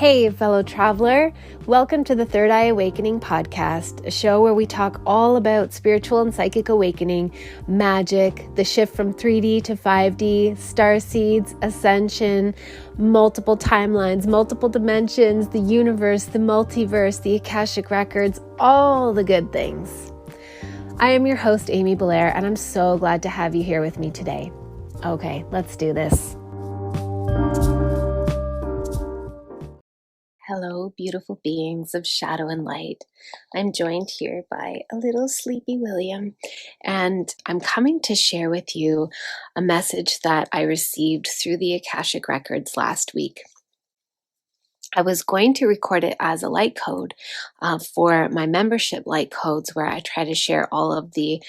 Hey, fellow traveler. Welcome to the Third Eye Awakening podcast, a show where we talk all about spiritual and psychic awakening, magic, the shift from 3D to 5D, star seeds, ascension, multiple timelines, multiple dimensions, the universe, the multiverse, the Akashic records, all the good things. I am your host, Amy Belair, and I'm so glad to have you here with me today. Okay, let's do this. Hello, beautiful beings of shadow and light. I'm joined here by a little sleepy William, and I'm coming to share with you a message that I received through the Akashic records last week. I was going to record it as a light code for my membership light codes, where I try to share all of the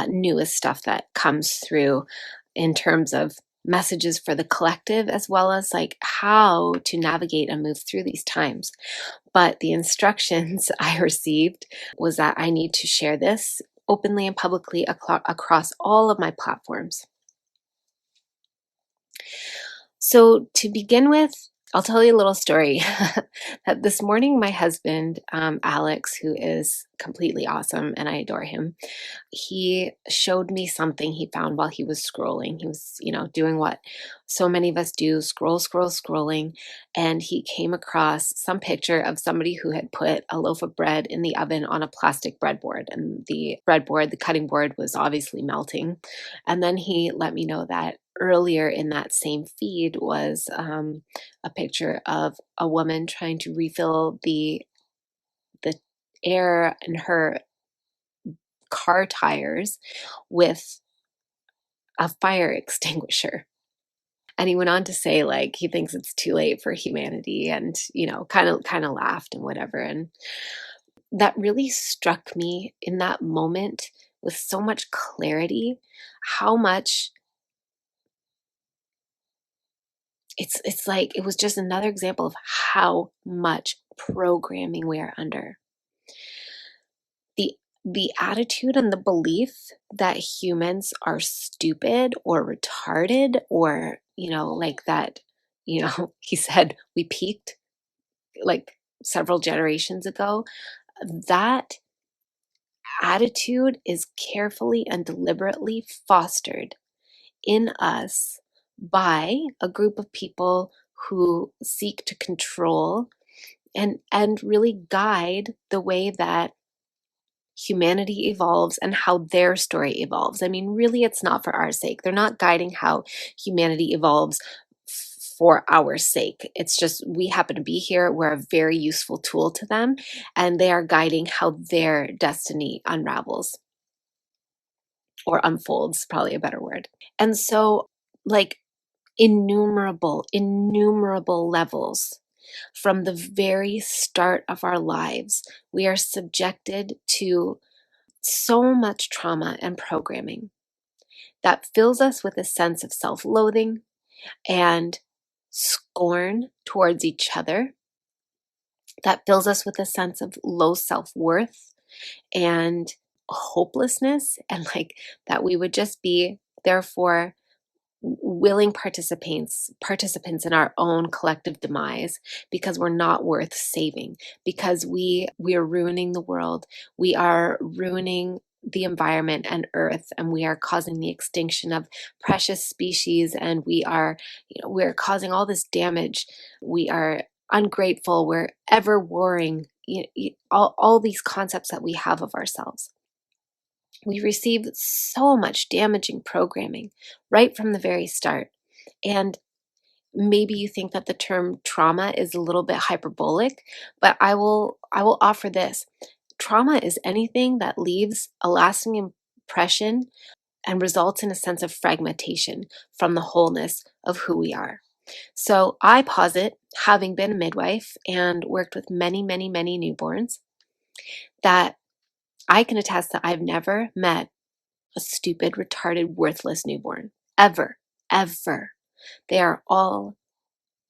newest stuff that comes through in terms of messages for the collective, as well as like how to navigate and move through these times. But the instructions I received was that I need to share this openly and publicly across all of my platforms. So to begin with, I'll tell you a little story that this morning, my husband, Alex, who is completely awesome and I adore him, he showed me something he found while he was scrolling. He was, doing what so many of us do, scrolling. And he came across some picture of somebody who had put a loaf of bread in the oven on a plastic breadboard. And the breadboard, the cutting board, was obviously melting. And then he let me know that earlier in that same feed was a picture of a woman trying to refill the air in her car tires with a fire extinguisher. And he went on to say, like, he thinks it's too late for humanity, and kind of laughed and whatever. And that really struck me in that moment with so much clarity, how much it's like it was just another example of how much programming we are under. The attitude and the belief that humans are stupid or retarded, or like that, he said we peaked like several generations ago. That attitude is carefully and deliberately fostered in us by a group of people who seek to control and really guide the way that humanity evolves and how their story evolves. I mean, really, it's not for our sake. They're not guiding how humanity evolves for our sake. It's just we happen to be here. We're a very useful tool to them, and they are guiding how their destiny unravels or unfolds, probably a better word. And so, like, innumerable levels from the very start of our lives, we are subjected to so much trauma and programming that fills us with a sense of self-loathing and scorn towards each other, that fills us with a sense of low self-worth and hopelessness, and like that we would just be therefore willing participants in our own collective demise because we're not worth saving, because we're ruining the world, we are ruining the environment and earth, and we are causing the extinction of precious species, and we're causing all this damage. We are ungrateful, we're ever warring, all these concepts that we have of ourselves. We receive so much damaging programming right from the very start. And maybe you think that the term trauma is a little bit hyperbolic, but I will offer this. Trauma is anything that leaves a lasting impression and results in a sense of fragmentation from the wholeness of who we are. So I posit, having been a midwife and worked with many newborns, that I can attest that I've never met a stupid, retarded, worthless newborn. Ever. They are all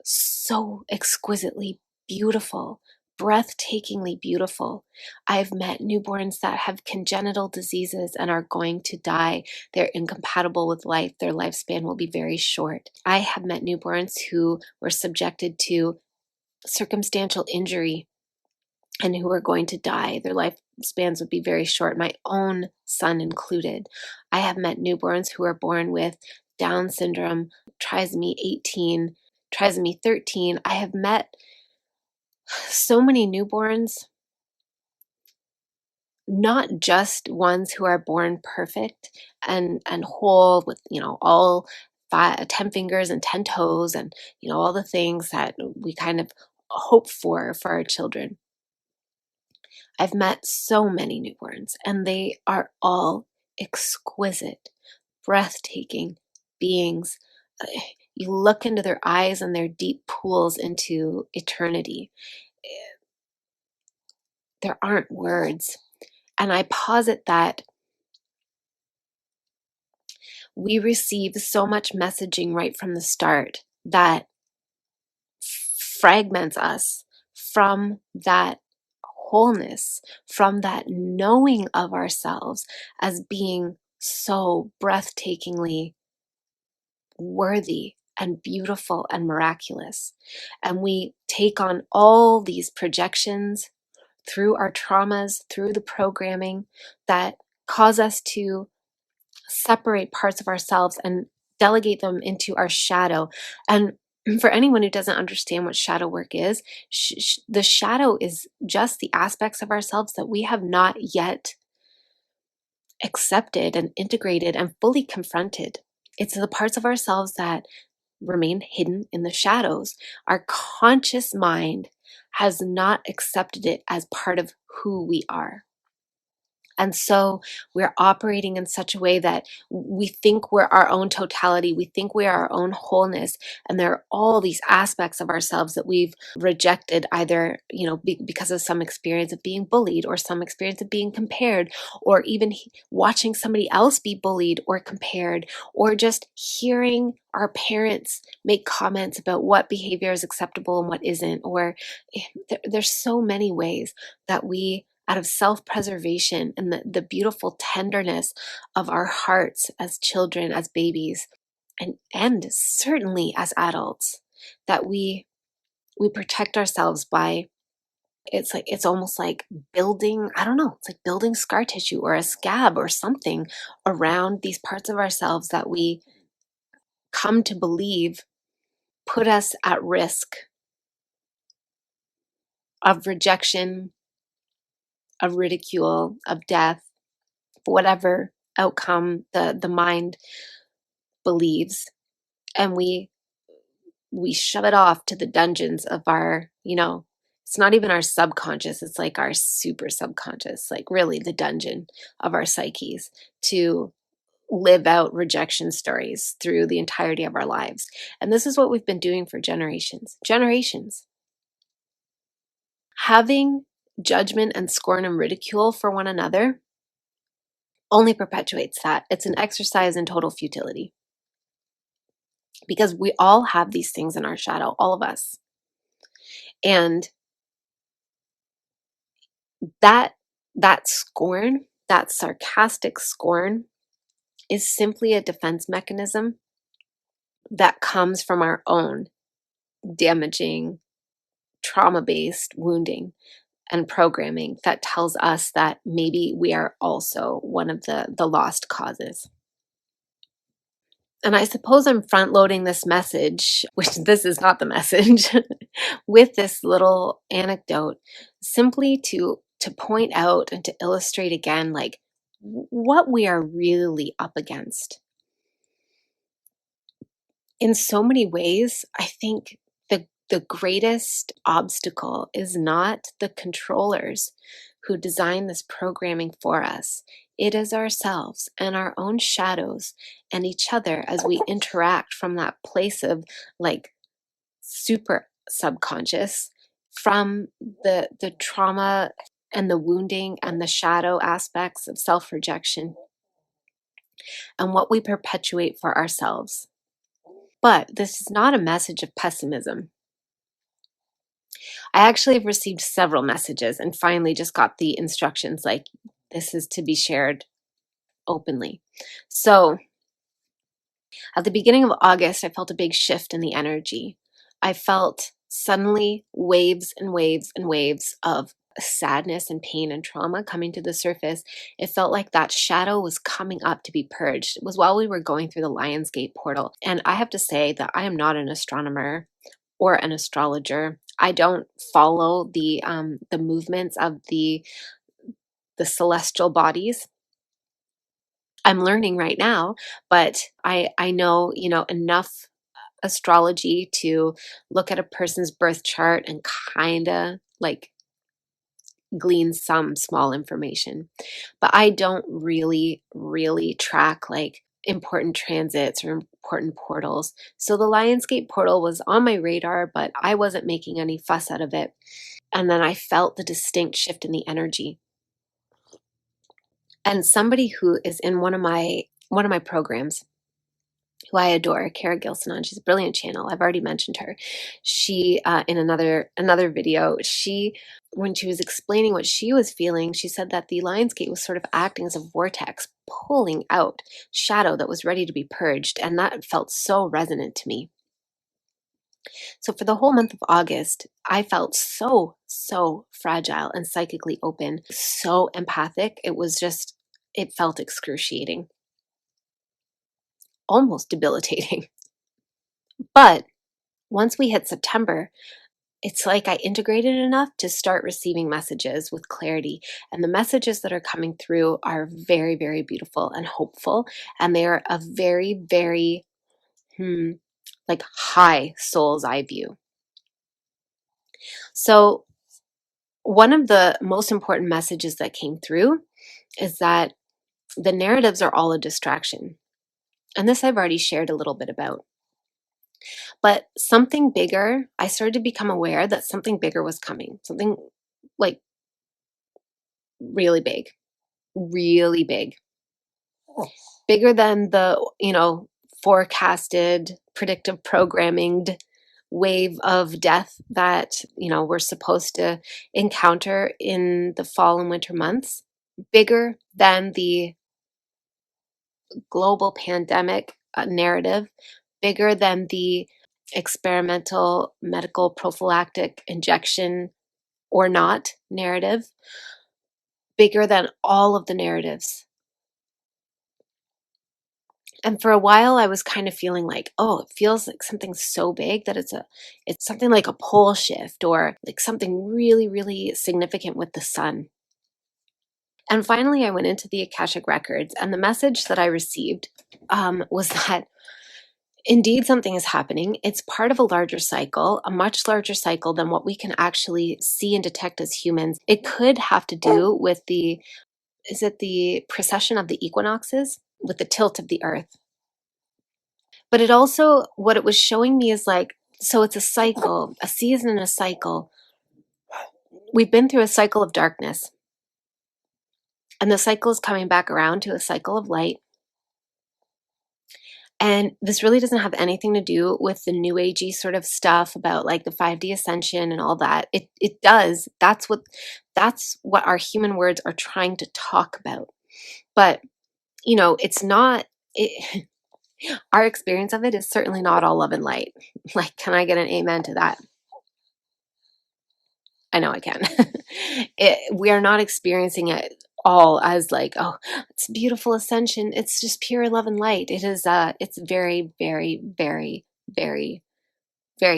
so exquisitely beautiful, breathtakingly beautiful. I've met newborns that have congenital diseases and are going to die. They're incompatible with life. Their lifespan will be very short. I have met newborns who were subjected to circumstantial injury and who are going to die. Their lifespans would be very short, my own son included. I have met newborns who are born with Down syndrome, trisomy 18, trisomy 13. I have met so many newborns, not just ones who are born perfect and whole with, all 10 fingers and 10 toes and, all the things that we kind of hope for our children. I've met so many newborns, and they are all exquisite, breathtaking beings. You look into their eyes and their deep pools into eternity. There aren't words. And I posit that we receive so much messaging right from the start that fragments us from that wholeness, from that knowing of ourselves as being so breathtakingly worthy and beautiful and miraculous. And we take on all these projections through our traumas, through the programming that cause us to separate parts of ourselves and delegate them into our shadow. And for anyone who doesn't understand what shadow work is, the shadow is just the aspects of ourselves that we have not yet accepted and integrated and fully confronted. It's the parts of ourselves that remain hidden in the shadows. Our conscious mind has not accepted it as part of who we are. And so we're operating in such a way that we think we're our own totality. We think we are our own wholeness. And there are all these aspects of ourselves that we've rejected, either, because of some experience of being bullied or some experience of being compared, or even watching somebody else be bullied or compared, or just hearing our parents make comments about what behavior is acceptable and what isn't. Or there's so many ways that we, out of self-preservation and the beautiful tenderness of our hearts as children, as babies, and certainly as adults, that we protect ourselves by, it's almost like building, I don't know, it's like building scar tissue or a scab or something around these parts of ourselves that we come to believe put us at risk of rejection, of ridicule, of death, whatever outcome the mind believes. And we shove it off to the dungeons of our, it's not even our subconscious, it's like our super subconscious, like really the dungeon of our psyches, to live out rejection stories through the entirety of our lives. And this is what we've been doing for generations. Having judgment and scorn and ridicule for one another only perpetuates that. It's an exercise in total futility, because we all have these things in our shadow, all of us. And that scorn, that sarcastic scorn, is simply a defense mechanism that comes from our own damaging, trauma-based wounding and programming that tells us that maybe we are also one of the lost causes. And I suppose I'm front loading this message, which this is not the message, with this little anecdote, simply to point out and to illustrate again, like, what we are really up against. In so many ways, I think the greatest obstacle is not the controllers who design this programming for us. It is ourselves and our own shadows and each other as we interact from that place of like super subconscious, from the trauma and the wounding and the shadow aspects of self-rejection, and what we perpetuate for ourselves. But this is not a message of pessimism. I actually have received several messages and finally just got the instructions like, this is to be shared openly. So at the beginning of August, I felt a big shift in the energy. I felt suddenly waves and waves and waves of sadness and pain and trauma coming to the surface. It felt like that shadow was coming up to be purged. It was while we were going through the Lionsgate portal. And I have to say that I am not an astronomer or an astrologer. I don't follow the movements of the celestial bodies. I'm learning right now, but I know, you know, enough astrology to look at a person's birth chart and kind of like glean some small information. But I don't really track like important transits or important portals. So the Lionsgate portal was on my radar, but I wasn't making any fuss out of it. And then I felt the distinct shift in the energy. And somebody who is in one of my programs, who I adore, Kara Gilson, she's a brilliant channel. I've already mentioned her. She in another video, when she was explaining what she was feeling, she said that the Lionsgate was sort of acting as a vortex, pulling out shadow that was ready to be purged, and that felt so resonant to me. So for the whole month of August, I felt so fragile and psychically open, so empathic. It felt excruciating, almost debilitating. But once we hit September, it's like I integrated enough to start receiving messages with clarity. And the messages that are coming through are very beautiful and hopeful. And they are a very like high soul's eye view. So one of the most important messages that came through is that the narratives are all a distraction. And this I've already shared a little bit about. But something bigger, I started to become aware that something bigger was coming, something like really big, really big, bigger than the, forecasted predictive programming wave of death that, we're supposed to encounter in the fall and winter months, bigger than the global pandemic narrative, bigger than the experimental medical prophylactic injection or not narrative, bigger than all of the narratives. And for a while I was kind of feeling like, oh, it feels like something so big that it's something like a pole shift or like something really significant with the sun. And finally I went into the Akashic records, and the message that I received was that indeed something is happening. It's part of a larger cycle, a much larger cycle than what we can actually see and detect as humans. It could have to do with the precession of the equinoxes, with the tilt of the earth. But it also, what it was showing me is like, so it's a cycle, a season and a cycle. We've been through a cycle of darkness, and the cycle is coming back around to a cycle of light. And this really doesn't have anything to do with the new agey sort of stuff about like the 5D Ascension and all that. It does. That's what our human words are trying to talk about. But, it's not our experience of it is certainly not all love and light. Like, can I get an amen to that? I know I can. We are not experiencing it all as like, oh, it's beautiful ascension. It's just pure love and light. It is, it's very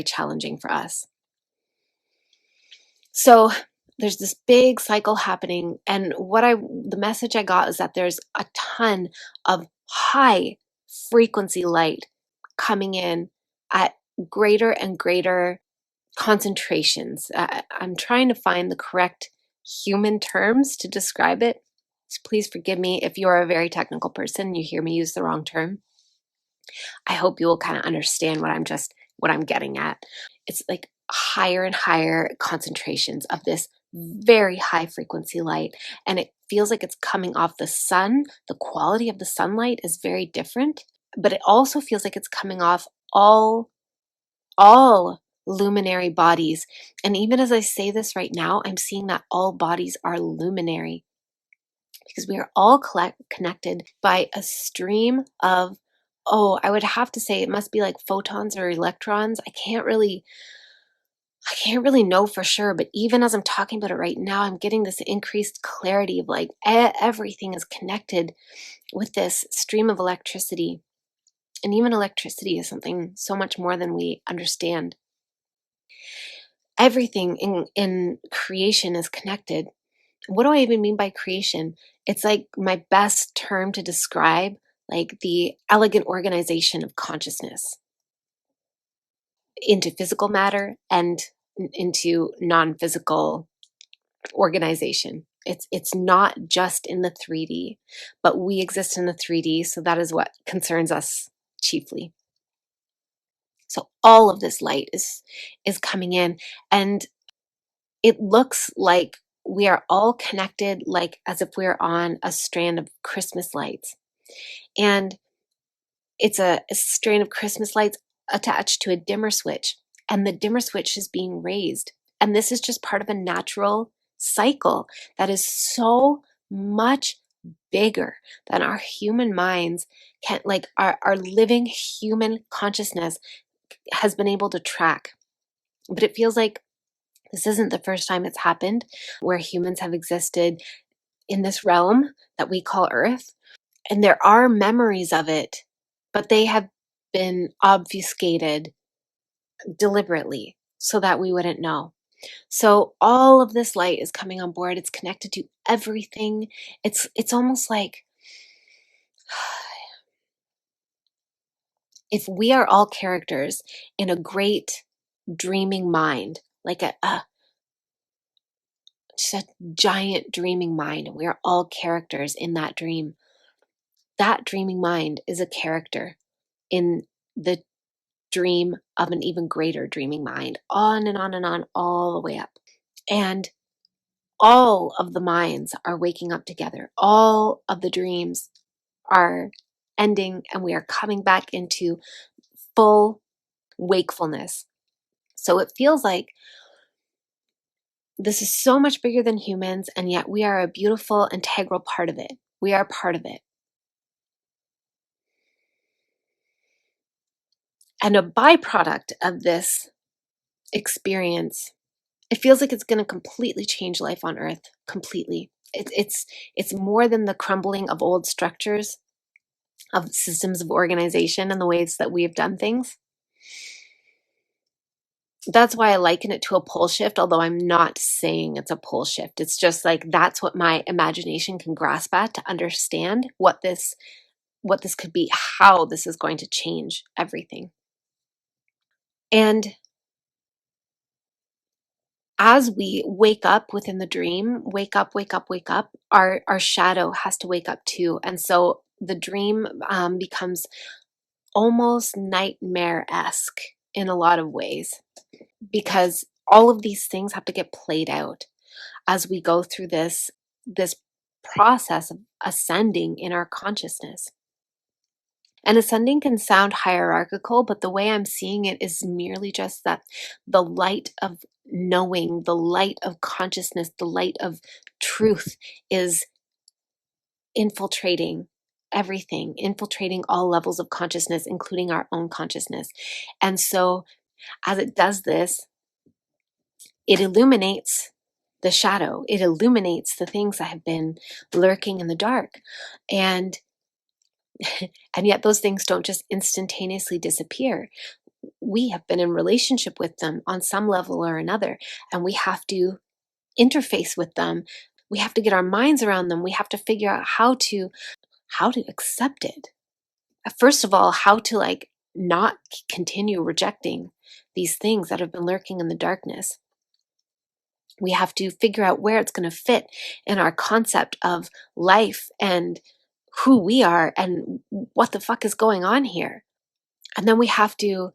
challenging for us. So there's this big cycle happening. And the message I got is that there's a ton of high frequency light coming in at greater and greater concentrations. I'm trying to find the correct human terms to describe it. So please forgive me if you're a very technical person and you hear me use the wrong term. I hope you will kind of understand what I'm getting at. It's like higher and higher concentrations of this very high frequency light, and it feels like it's coming off the sun. The quality of the sunlight is very different, but it also feels like it's coming off all luminary bodies. And even as I say this right now, I'm seeing that all bodies are luminary, because we are all connected by a stream of, I would have to say it must be like photons or electrons. I can't really I can't really know for sure, but even as I'm talking about it right now, I'm getting this increased clarity of like everything is connected with this stream of electricity. And even electricity is something so much more than we understand. Everything in creation is connected. What do I even mean by creation? It's like my best term to describe like the elegant organization of consciousness into physical matter and into non-physical organization. It's not just in the 3D, but we exist in the 3D, so that is what concerns us chiefly. So all of this light is coming in, and it looks like we are all connected, like as if we're on a strand of Christmas lights. And it's a strand of Christmas lights attached to a dimmer switch, and the dimmer switch is being raised. And this is just part of a natural cycle that is so much bigger than our human minds can, like our living human consciousness has been able to track. But it feels like this isn't the first time it's happened where humans have existed in this realm that we call Earth. And there are memories of it, but they have been obfuscated deliberately so that we wouldn't know. So all of this light is coming on board. It's connected to everything. It's almost like if we are all characters in a great dreaming mind, like just a giant dreaming mind, and we are all characters in that dream. That dreaming mind is a character in the dream of an even greater dreaming mind, on and on and on, all the way up. And all of the minds are waking up together. All of the dreams are ending, and we are coming back into full wakefulness. So it feels like this is so much bigger than humans, and yet we are a beautiful, integral part of it. We are part of it. And a byproduct of this experience, it feels like it's going to completely change life on Earth, completely. It's more than the crumbling of old structures, of systems of organization and the ways that we have done things. That's why I liken it to a pole shift, although I'm not saying it's a pole shift. It's just like that's what my imagination can grasp at to understand what this could be, how this is going to change everything. And as we wake up within the dream, wake up, wake up, wake up, our shadow has to wake up too. And so the dream becomes almost nightmare-esque in a lot of ways, because all of these things have to get played out as we go through this process of ascending in our consciousness. And ascending can sound hierarchical, but the way I'm seeing it is merely just that the light of knowing, the light of consciousness, the light of truth is infiltrating everything, infiltrating all levels of consciousness, including our own consciousness. And so as it does this, it illuminates the shadow. It illuminates the things that have been lurking in the dark. And yet those things don't just instantaneously disappear. We have been in relationship with them on some level or another, and we have to interface with them. We have to get our minds around them. We have to figure out how to accept it. First of all, how to like not continue rejecting these things that have been lurking in the darkness. We have to figure out where it's going to fit in our concept of life and who we are and what the fuck is going on here. And then we have to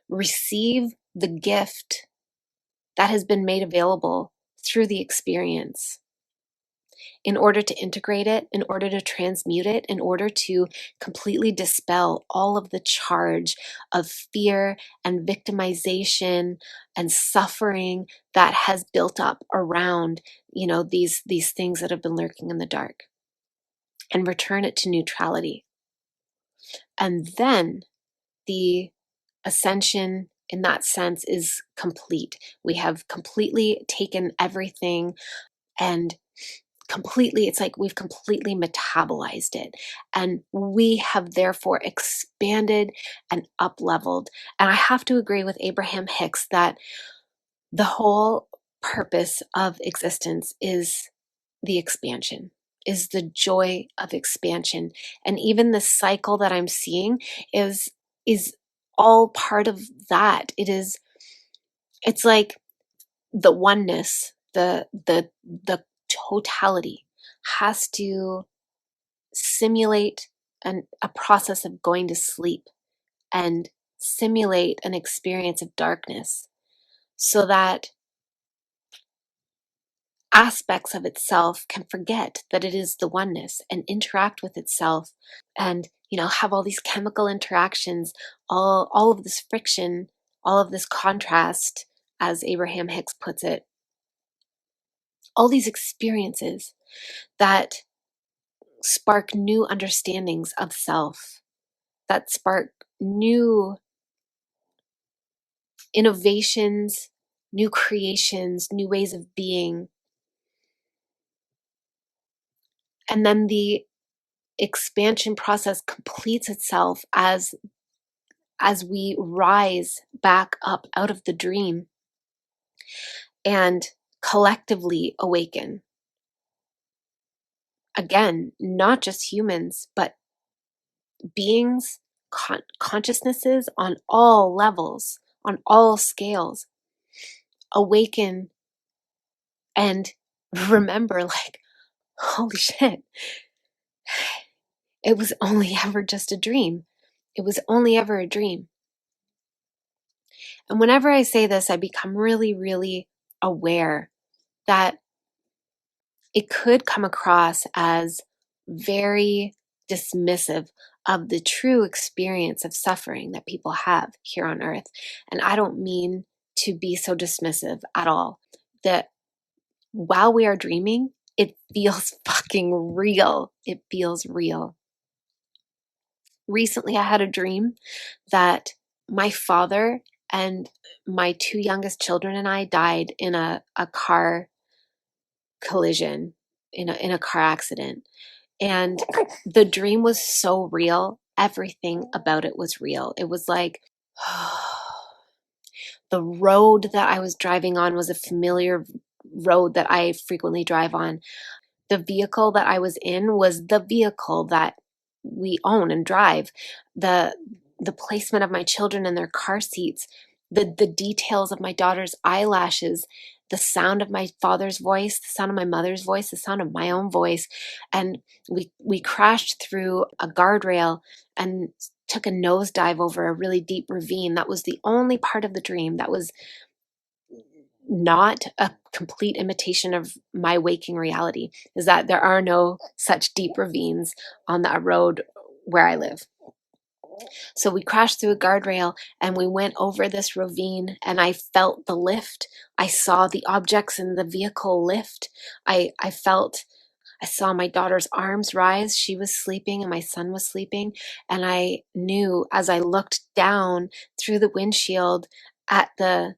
receive the gift that has been made available through the experience in order to integrate it, in order to transmute it, in order to completely dispel all of the charge of fear and victimization and suffering that has built up around, these things that have been lurking in the dark, and return it to neutrality. And then the ascension in that sense is complete. We have completely taken everything and completely, it's like we've completely metabolized it. And we have therefore expanded and up-leveled. And I have to agree with Abraham Hicks that the whole purpose of existence is the expansion, is the joy of expansion. And even the cycle that I'm seeing is all part of that. It's like the oneness, the totality has to simulate a process of going to sleep and simulate an experience of darkness so that aspects of itself can forget that it is the oneness and interact with itself and have all these chemical interactions, all of this friction, all of this contrast, as Abraham Hicks puts it, all these experiences that spark new understandings of self, that spark new innovations, new creations, new ways of being. And then the expansion process completes itself as we rise back up out of the dream and collectively awaken. Again, not just humans, but beings, consciousnesses on all levels, on all scales, awaken and remember, like, holy shit, it was only ever just a dream. It was only ever a dream. And whenever I say this, I become really, really aware that it could come across as very dismissive of the true experience of suffering that people have here on earth. And I don't mean to be so dismissive at all. That while we are dreaming, it feels fucking real. It feels real. Recently, I had a dream that my father and my two youngest children and I died in a car collision, in a car accident. And the dream was so real. Everything about it was real. It was like the road that I was driving on was a familiar road that I frequently drive on. The vehicle that I was in was the vehicle that we own and drive. The placement of my children in their car seats, the details of my daughter's eyelashes, the sound of my father's voice, the sound of my mother's voice, the sound of my own voice. And we crashed through a guardrail and took a nosedive over a really deep ravine. That was the only part of the dream that was not a complete imitation of my waking reality, is that there are no such deep ravines on that road where I live. So we crashed through a guardrail and we went over this ravine and I felt the lift. I saw the objects in the vehicle lift. I saw my daughter's arms rise. She was sleeping and my son was sleeping. And I knew as I looked down through the windshield at the,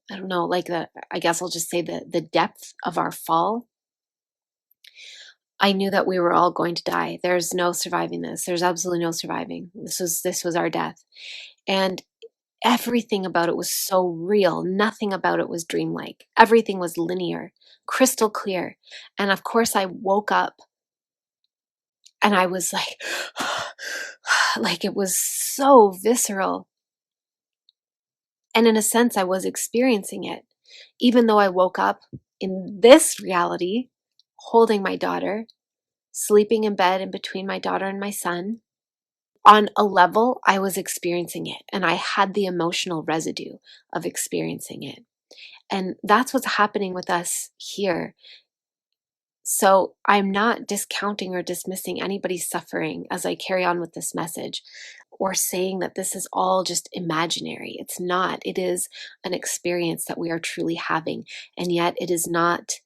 I don't know, like I guess I'll just say the depth of our fall, I knew that we were all going to die. There's no surviving this. There's absolutely no surviving. This was our death. And everything about it was so real. Nothing about it was dreamlike. Everything was linear, crystal clear. And of course I woke up and I was like, like it was so visceral. And in a sense, I was experiencing it, even though I woke up in this reality, holding my daughter, sleeping in bed in between my daughter and my son. On a level, I was experiencing it, and I had the emotional residue of experiencing it. And that's what's happening with us here. So I'm not discounting or dismissing anybody's suffering as I carry on with this message, or saying that this is all just imaginary. It's not. It is an experience that we are truly having, and yet it is not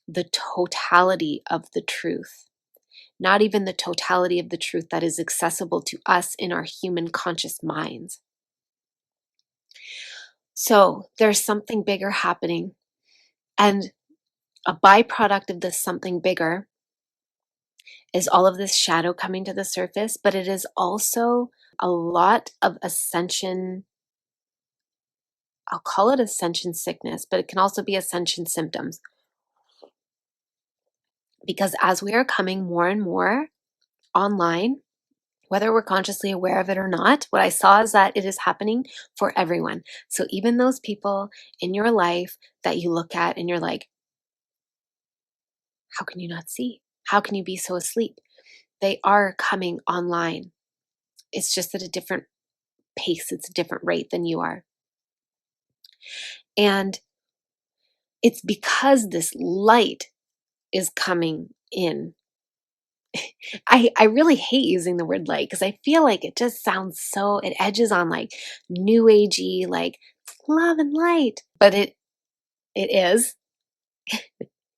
the totality of the truth. Not even the totality of the truth that is accessible to us in our human conscious minds. So there's something bigger happening. And a byproduct of this something bigger is all of this shadow coming to the surface, but it is also a lot of ascension. I'll call it ascension sickness, but it can also be ascension symptoms. Because as we are coming more and more online, whether we're consciously aware of it or not, what I saw is that it is happening for everyone. So even those people in your life that you look at and you're like, how can you not see? How can you be so asleep? They are coming online. It's just at a different pace, it's a different rate than you are. And it's because this light is coming in. I really hate using the word light because I feel like it just sounds so, it edges on like new agey, like love and light. But it is.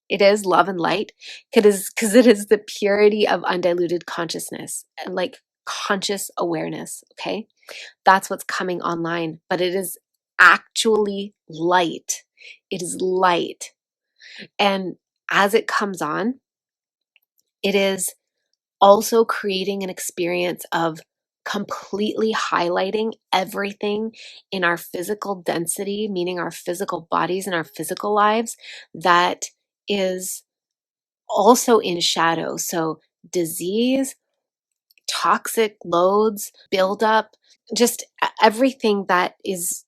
It is love and light because it is the purity of undiluted consciousness and like conscious awareness. Okay. That's what's coming online, but it is actually light. It is light. And as it comes on, it is also creating an experience of completely highlighting everything in our physical density, meaning our physical bodies and our physical lives, that is also in shadow. So disease, toxic loads, buildup, just everything that is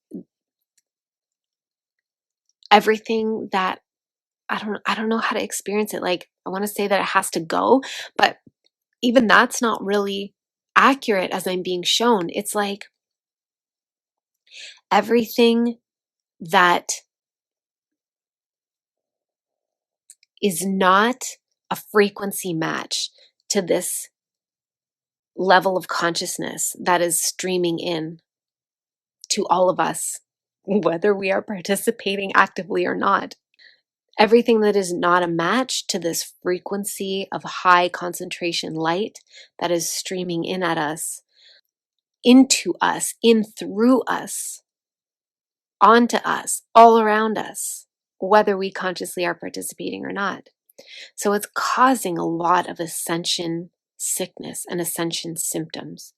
everything that I don't know how to experience it. Like I want to say that it has to go, but even that's not really accurate as I'm being shown. It's like everything that is not a frequency match to this level of consciousness that is streaming in to all of us, whether we are participating actively or not. Everything that is not a match to this frequency of high concentration light that is streaming in at us, into us, in through us, onto us, all around us, whether we consciously are participating or not. So it's causing a lot of ascension sickness and ascension symptoms.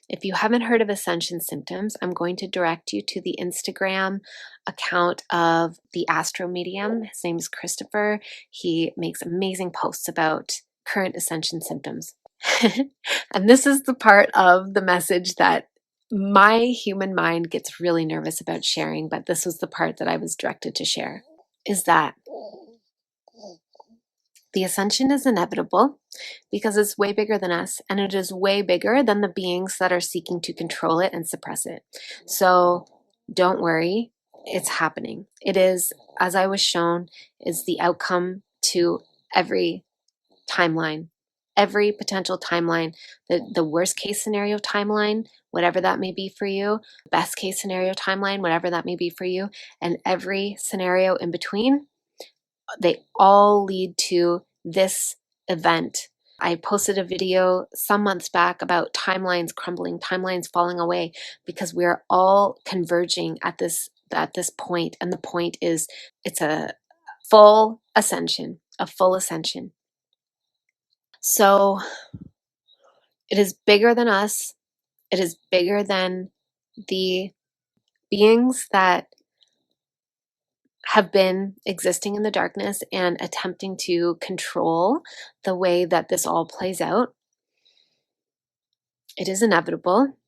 If you haven't heard of ascension symptoms, I'm going to direct you to the Instagram account of the Astro Medium. His name is Christopher. He makes amazing posts about current ascension symptoms. And this is the part of the message that my human mind gets really nervous about sharing, but this was the part that I was directed to share, is that the ascension is inevitable because it's way bigger than us, and it is way bigger than the beings that are seeking to control it and suppress it. So don't worry, it's happening. It is, as I was shown, is the outcome to every timeline, every potential timeline, the worst case scenario timeline, whatever that may be for you, best case scenario timeline, whatever that may be for you, and every scenario in between. They all lead to this event. I posted a video some months back about timelines crumbling, timelines falling away, because we're all converging at this point. And the point is it's a full ascension, a full ascension. So it is bigger than us. It is bigger than the beings that have been existing in the darkness and attempting to control the way that this all plays out. It is inevitable.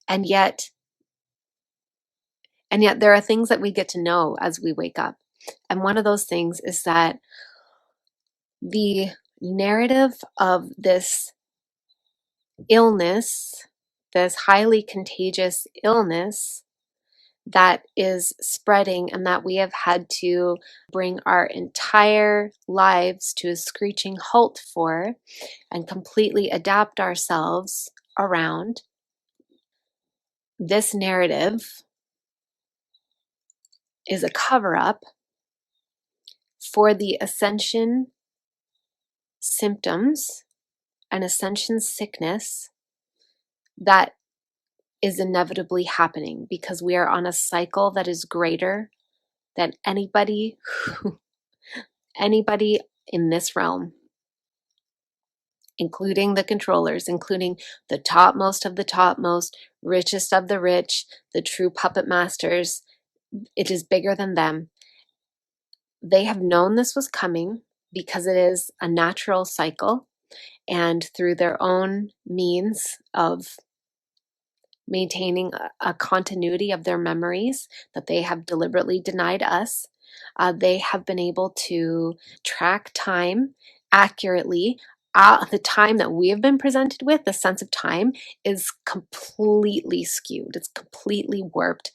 And yet there are things that we get to know as we wake up. And one of those things is that the narrative of this illness, this highly contagious illness that is spreading and that we have had to bring our entire lives to a screeching halt for and completely adapt ourselves around, this narrative is a cover-up for the ascension symptoms and ascension sickness that is inevitably happening because we are on a cycle that is greater than anybody in this realm, including the controllers, including the topmost of the topmost, richest of the rich, the true puppet masters. It is bigger than them. They have known this was coming because it is a natural cycle, and through their own means of maintaining a continuity of their memories that they have deliberately denied us, they have been able to track time accurately. The time that we have been presented with, the sense of time, is completely skewed. It's completely warped.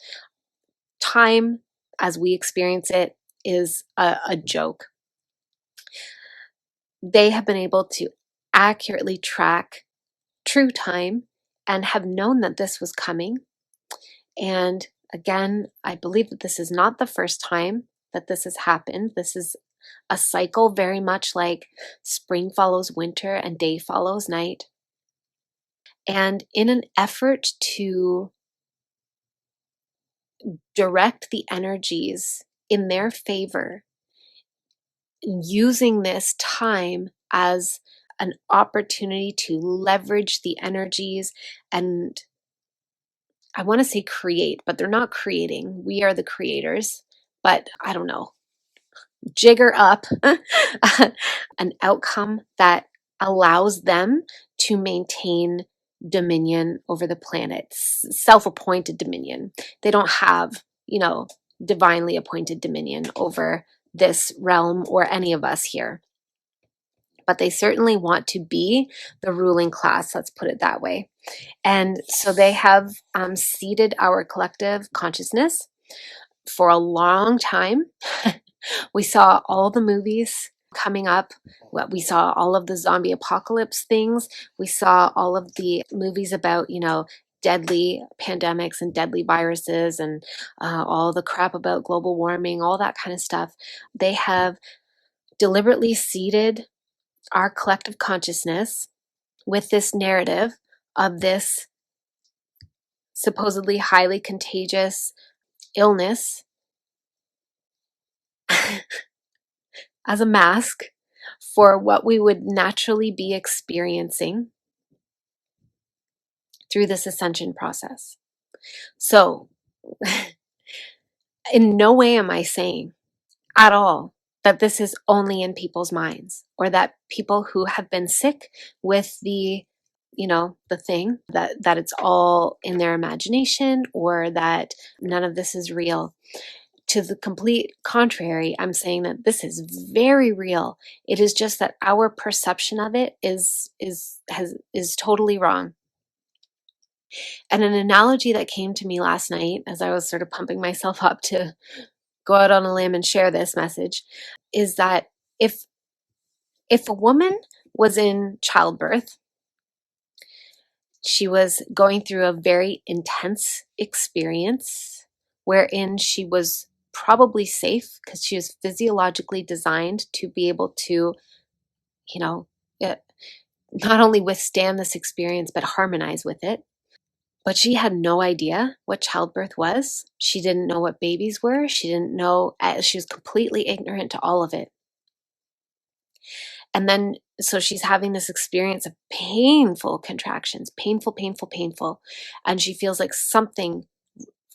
Time, as we experience it, is a joke. They have been able to accurately track true time and have known that this was coming. And again, I believe that this is not the first time that this has happened. This is a cycle very much like spring follows winter and day follows night. And in an effort to direct the energies in their favor, using this time as an opportunity to leverage the energies and, I want to say create, but they're not creating. We are the creators. But I don't know, jigger up an outcome that allows them to maintain dominion over the planet, self-appointed dominion. They don't have, divinely appointed dominion over this realm or any of us here. But they certainly want to be the ruling class, let's put it that way. And so they have seeded our collective consciousness for a long time. We saw all the movies coming up. We saw all of the zombie apocalypse things. We saw all of the movies about, deadly pandemics and deadly viruses and all the crap about global warming, all that kind of stuff. They have deliberately seeded our collective consciousness with this narrative of this supposedly highly contagious illness as a mask for what we would naturally be experiencing through this ascension process. So, in no way am I saying at all that this is only in people's minds, or that people who have been sick with the thing, that it's all in their imagination, or that none of this is real. To the complete contrary, I'm saying that this is very real. It is just that our perception of it is totally wrong. And an analogy that came to me last night as I was sort of pumping myself up to go out on a limb and share this message is that if a woman was in childbirth, she was going through a very intense experience wherein she was probably safe because she was physiologically designed to be able to, not only withstand this experience, but harmonize with it. But she had no idea what childbirth was. She didn't know what babies were. She didn't know, she was completely ignorant to all of it. And then, so she's having this experience of painful contractions, painful. And she feels like something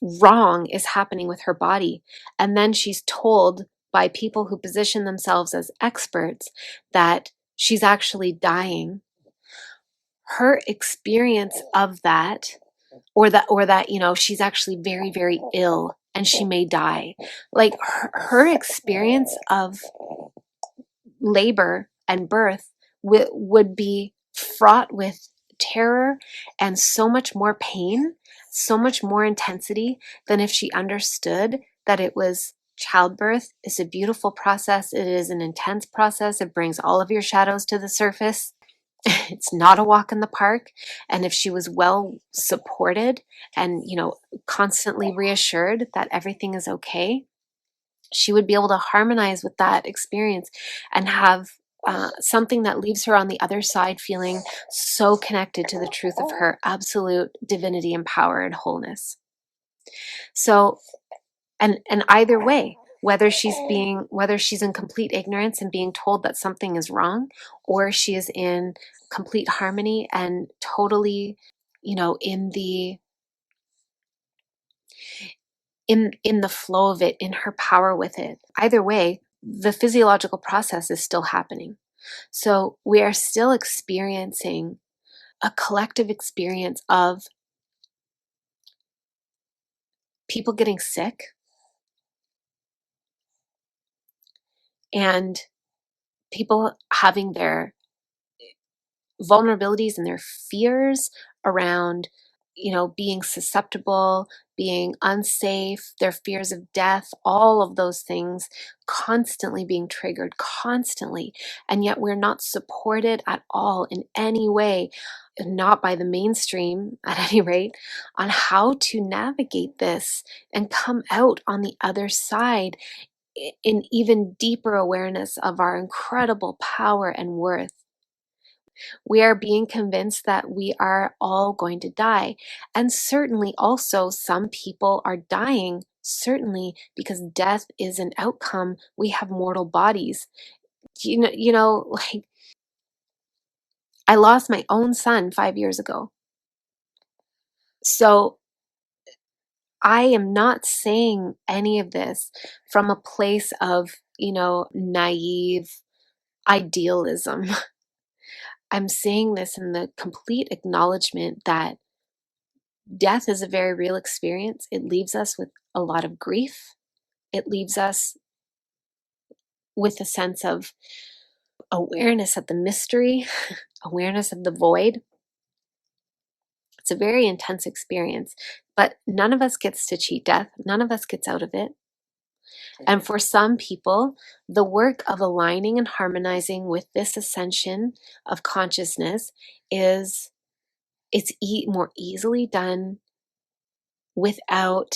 wrong is happening with her body. And then she's told by people who position themselves as experts that she's actually dying. Her experience of that, or that, she's actually very, very ill and she may die. Like her experience of labor and birth would be fraught with terror and so much more pain, so much more intensity than if she understood that it was childbirth is a beautiful process. It is an intense process. It brings all of your shadows to the surface. It's not a walk in the park. And if she was well supported and, constantly reassured that everything is okay, she would be able to harmonize with that experience and have something that leaves her on the other side feeling so connected to the truth of her absolute divinity and power and wholeness. So, and either way, whether she's in complete ignorance and being told that something is wrong, or she is in complete harmony and totally, in the flow of it, in her power with it, either way, the physiological process is still happening. So we are still experiencing a collective experience of people getting sick and people having their vulnerabilities and their fears around, being susceptible, being unsafe, their fears of death, all of those things constantly being triggered, constantly. And yet we're not supported at all in any way, not by the mainstream at any rate, on how to navigate this and come out on the other side in even deeper awareness of our incredible power and worth. We are being convinced that we are all going to die. And certainly also some people are dying, certainly because death is an outcome. We have mortal bodies. Like I lost my own son 5 years ago. So I am not saying any of this from a place of, naive idealism. I'm saying this in the complete acknowledgement that death is a very real experience. It leaves us with a lot of grief. It leaves us with a sense of awareness of the mystery, awareness of the void. It's a very intense experience, but none of us gets to cheat death. None of us gets out of it. And for some people, the work of aligning and harmonizing with this ascension of consciousness it's more easily done without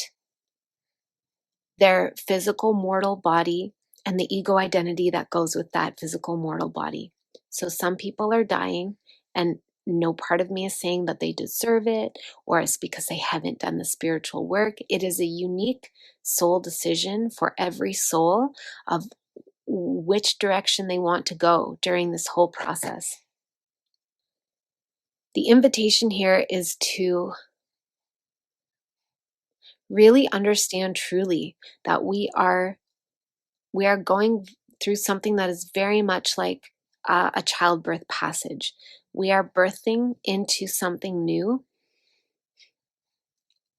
their physical mortal body and the ego identity that goes with that physical mortal body. So some people are dying, and no part of me is saying that they deserve it or it's because they haven't done the spiritual work. It is a unique soul decision for every soul of which direction they want to go during this whole process. The invitation here is to really understand truly that we are going through something that is very much like a childbirth passage. We are birthing into something new.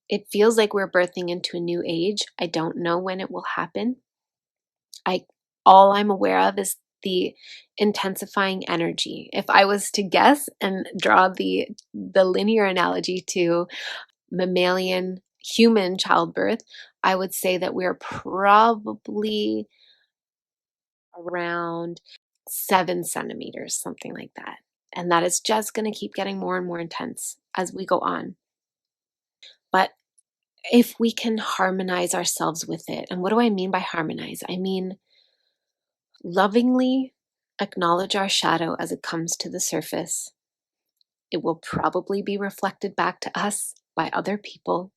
It feels like we're birthing into a new age. I don't know when it will happen. All I'm aware of is the intensifying energy. If I was to guess and draw the linear analogy to mammalian human childbirth, I would say that we're probably around 7 centimeters, something like that. And that is just going to keep getting more and more intense as we go on. But if we can harmonize ourselves with it, and what do I mean by harmonize? I mean lovingly acknowledge our shadow as it comes to the surface. It will probably be reflected back to us by other people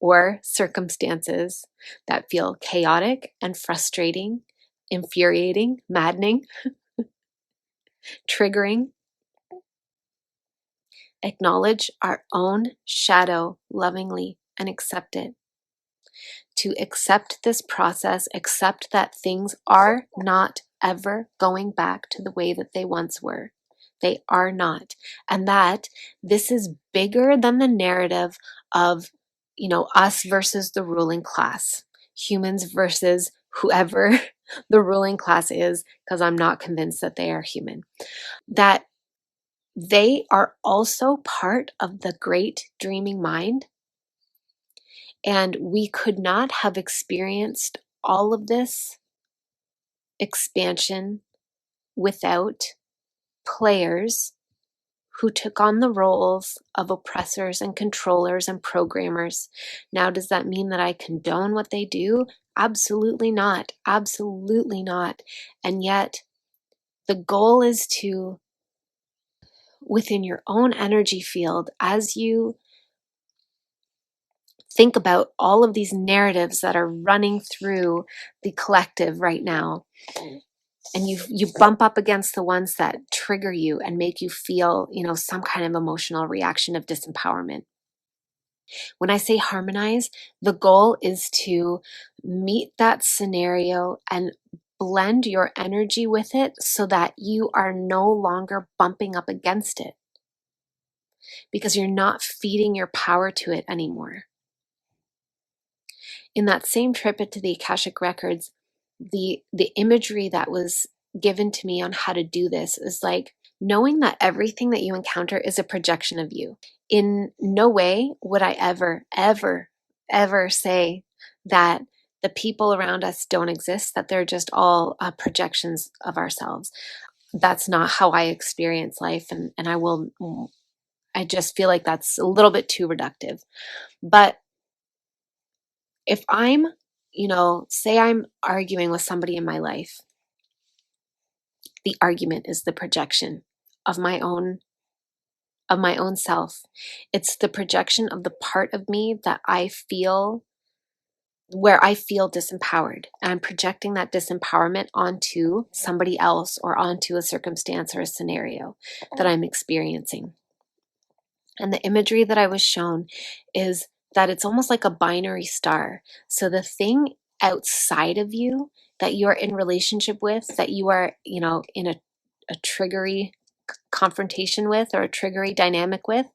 or circumstances that feel chaotic and frustrating, infuriating, maddening, triggering. Acknowledge our own shadow lovingly and accept it. To accept this process, accept that things are not ever going back to the way that they once were. They are not. And that this is bigger than the narrative of, us versus the ruling class, humans versus whoever the ruling class is, because I'm not convinced that they are human. That they are also part of the great dreaming mind. And we could not have experienced all of this expansion without players who took on the roles of oppressors and controllers and programmers. Now, does that mean that I condone what they do? Absolutely not. Absolutely not. And yet, the goal is to, within your own energy field, as you think about all of these narratives that are running through the collective right now, and you bump up against the ones that trigger you and make you feel, some kind of emotional reaction of disempowerment. When I say harmonize, the goal is to meet that scenario and blend your energy with it so that you are no longer bumping up against it, because you're not feeding your power to it anymore. In that same trip into the Akashic Records, the imagery that was given to me on how to do this is like knowing that everything that you encounter is a projection of you. In no way would I ever, ever, ever say that the people around us don't exist, that they're just all projections of ourselves. That's not how I experience life, and I just feel like that's a little bit too reductive. But if I'm, say I'm arguing with somebody in my life, the argument is the projection of my own self. It's the projection of the part of me that where I feel disempowered. And I'm projecting that disempowerment onto somebody else or onto a circumstance or a scenario that I'm experiencing. And the imagery that I was shown is that it's almost like a binary star. So the thing outside of you that you're in relationship with, that you are, in a triggery confrontation with or a triggery dynamic with,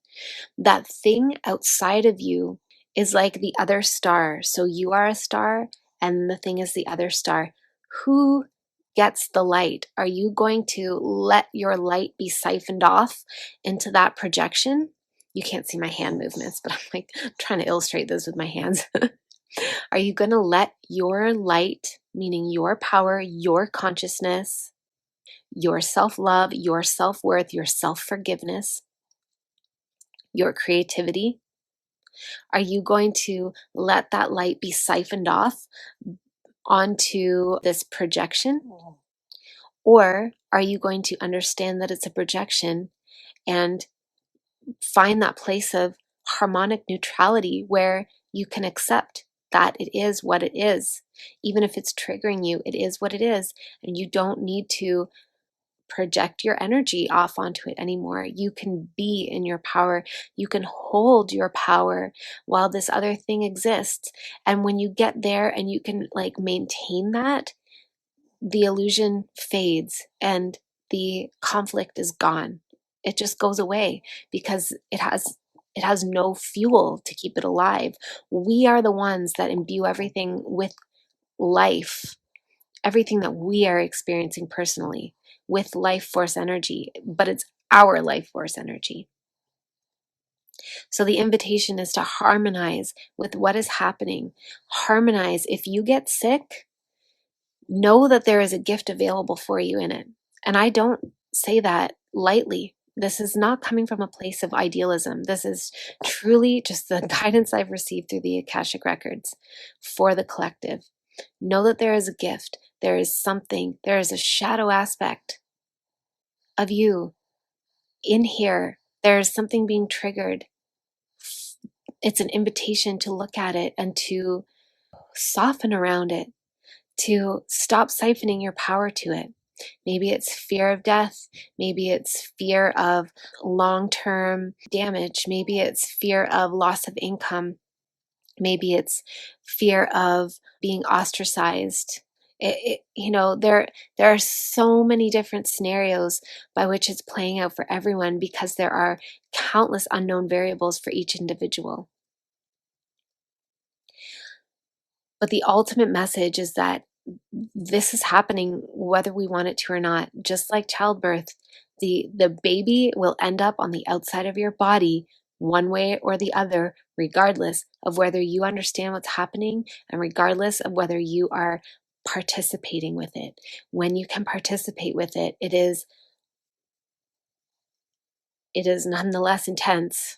that thing outside of you is like the other star. So you are a star and the thing is the other star. Who gets the light? Are you going to let your light be siphoned off into that projection? You can't see my hand movements, but I'm like trying to illustrate this with my hands. Are you going to let your light, meaning your power, your consciousness, your self-love, your self-worth, your self-forgiveness, your creativity, are you going to let that light be siphoned off onto this projection? Or are you going to understand that it's a projection and find that place of harmonic neutrality where you can accept that it is what it is? Even if it's triggering you, it is what it is. And you don't need to project your energy off onto it anymore. You can be in your power. You can hold your power while this other thing exists. And when you get there and you can maintain that, the illusion fades and the conflict is gone. It just goes away because it has no fuel to keep it alive. We are the ones that imbue everything with life, everything that we are experiencing personally with life force energy, but it's our life force energy. So the invitation is to harmonize with what is happening. Harmonize. If you get sick, know that there is a gift available for you in it. And I don't say that lightly. This is not coming from a place of idealism. This is truly just the guidance I've received through the Akashic Records for the collective. Know that there is a gift. There is something. There is a shadow aspect of you in here. There is something being triggered. It's an invitation to look at it and to soften around it, to stop siphoning your power to it. Maybe it's fear of death. Maybe it's fear of long-term damage. Maybe it's fear of loss of income. Maybe it's fear of being ostracized. There are so many different scenarios by which it's playing out for everyone because there are countless unknown variables for each individual. But the ultimate message is that this is happening whether we want it to or not. Just like childbirth, the baby will end up on the outside of your body one way or the other, regardless of whether you understand what's happening and regardless of whether you are participating with it. When you can participate with it, it is it is nonetheless intense.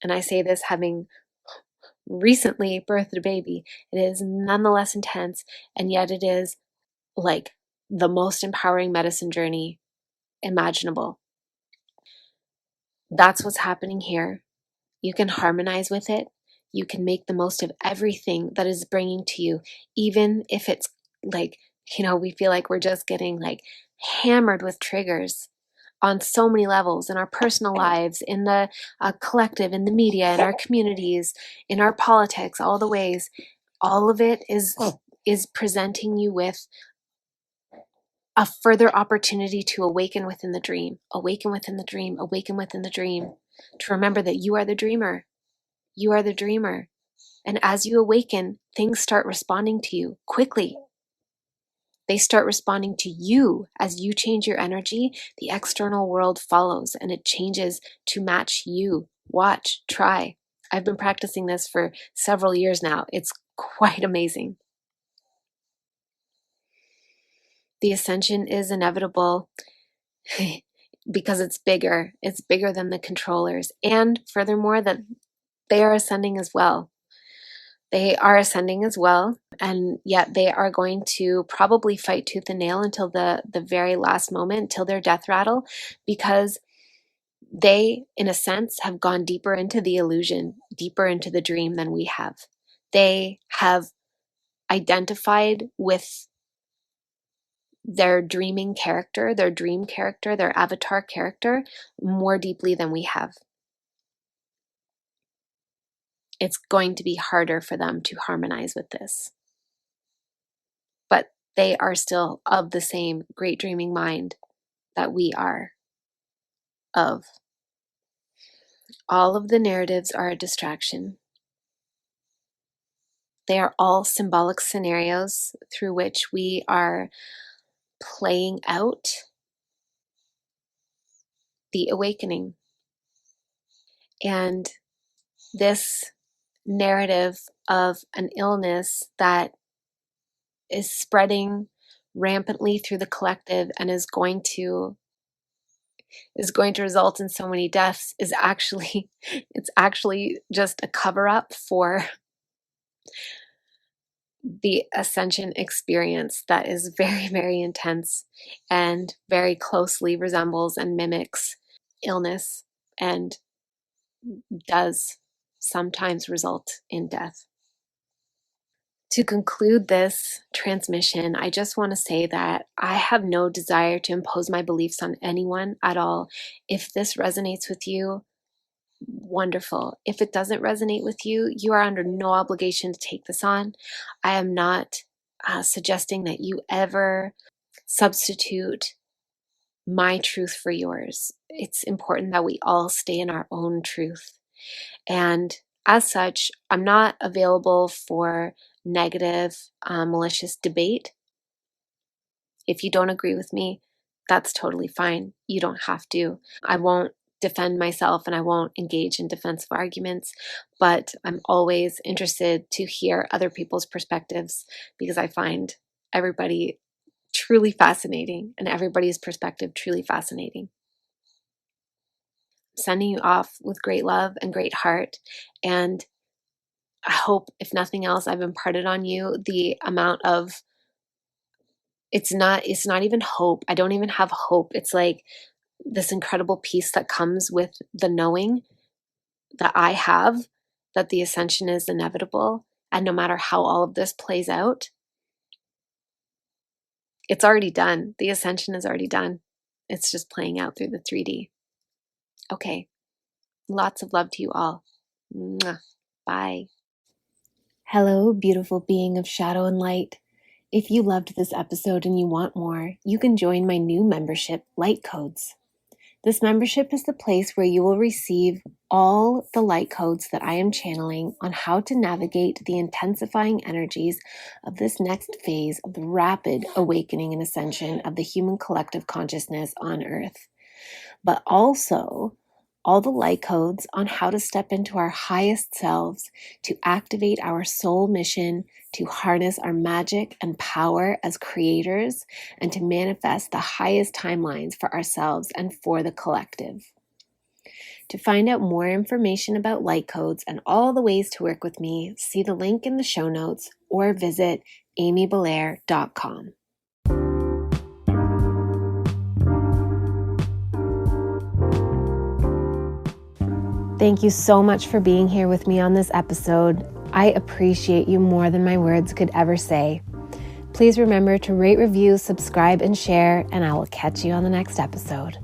And I say this having recently birthed a baby. It is nonetheless intense, and yet it is like the most empowering medicine journey imaginable. That's what's happening here. You can harmonize with it. You can make the most of everything that is bringing to you, even if it's like, we feel like we're just getting like hammered with triggers on so many levels in our personal lives, in the collective, in the media, in our communities, in our politics, all the ways. All of it is presenting you with a further opportunity to awaken within the dream, awaken within the dream, awaken within the dream, to remember that you are the dreamer. You are the dreamer. And as you awaken, things start responding to you quickly. They start responding to you as you change your energy. The external world follows and it changes to match you. Watch, try. I've been practicing this for several years now. It's quite amazing. The ascension is inevitable because it's bigger. It's bigger than the controllers. And furthermore, that they are ascending as well. They are ascending as well, and yet they are going to probably fight tooth and nail until the very last moment, till their death rattle, because they, in a sense, have gone deeper into the illusion, deeper into the dream than we have. They have identified with their dreaming character, their dream character, their avatar character more deeply than we have. It's going to be harder for them to harmonize with this. But they are still of the same great dreaming mind that we are of. All of the narratives are a distraction. They are all symbolic scenarios through which we are playing out the awakening. And this narrative of an illness that is spreading rampantly through the collective and is going to result in so many deaths is actually just a cover up for the ascension experience that is very, very intense and very closely resembles and mimics illness and does sometimes result in death. To conclude this transmission, I just want to say that I have no desire to impose my beliefs on anyone at all. If this resonates with you, wonderful. If it doesn't resonate with you, you are under no obligation to take this on. I am not suggesting that you ever substitute my truth for yours. It's important that we all stay in our own truth. And as such, I'm not available for negative, malicious debate. If you don't agree with me, that's totally fine. You don't have to. I won't defend myself and I won't engage in defensive arguments, but I'm always interested to hear other people's perspectives because I find everybody truly fascinating and everybody's perspective truly fascinating. I'm sending you off with great love and great heart, and I hope, if nothing else, I've imparted on you the amount of it's not even hope. I don't even have hope. It's like this incredible peace that comes with the knowing that I have that the ascension is inevitable. And no matter how all of this plays out, it's already done. The ascension is already done. It's just playing out through the 3D. Okay. Lots of love to you all. Mwah. Bye. Hello, beautiful being of shadow and light. If you loved this episode and you want more, you can join my new membership, Light Codes. This membership is the place where you will receive all the light codes that I am channeling on how to navigate the intensifying energies of this next phase of the rapid awakening and ascension of the human collective consciousness on Earth, but also all the light codes on how to step into our highest selves, to activate our soul mission, to harness our magic and power as creators, and to manifest the highest timelines for ourselves and for the collective. To find out more information about light codes and all the ways to work with me, see the link in the show notes or visit amybelair.com. Thank you so much for being here with me on this episode. I appreciate you more than my words could ever say. Please remember to rate, review, subscribe, and share, and I will catch you on the next episode.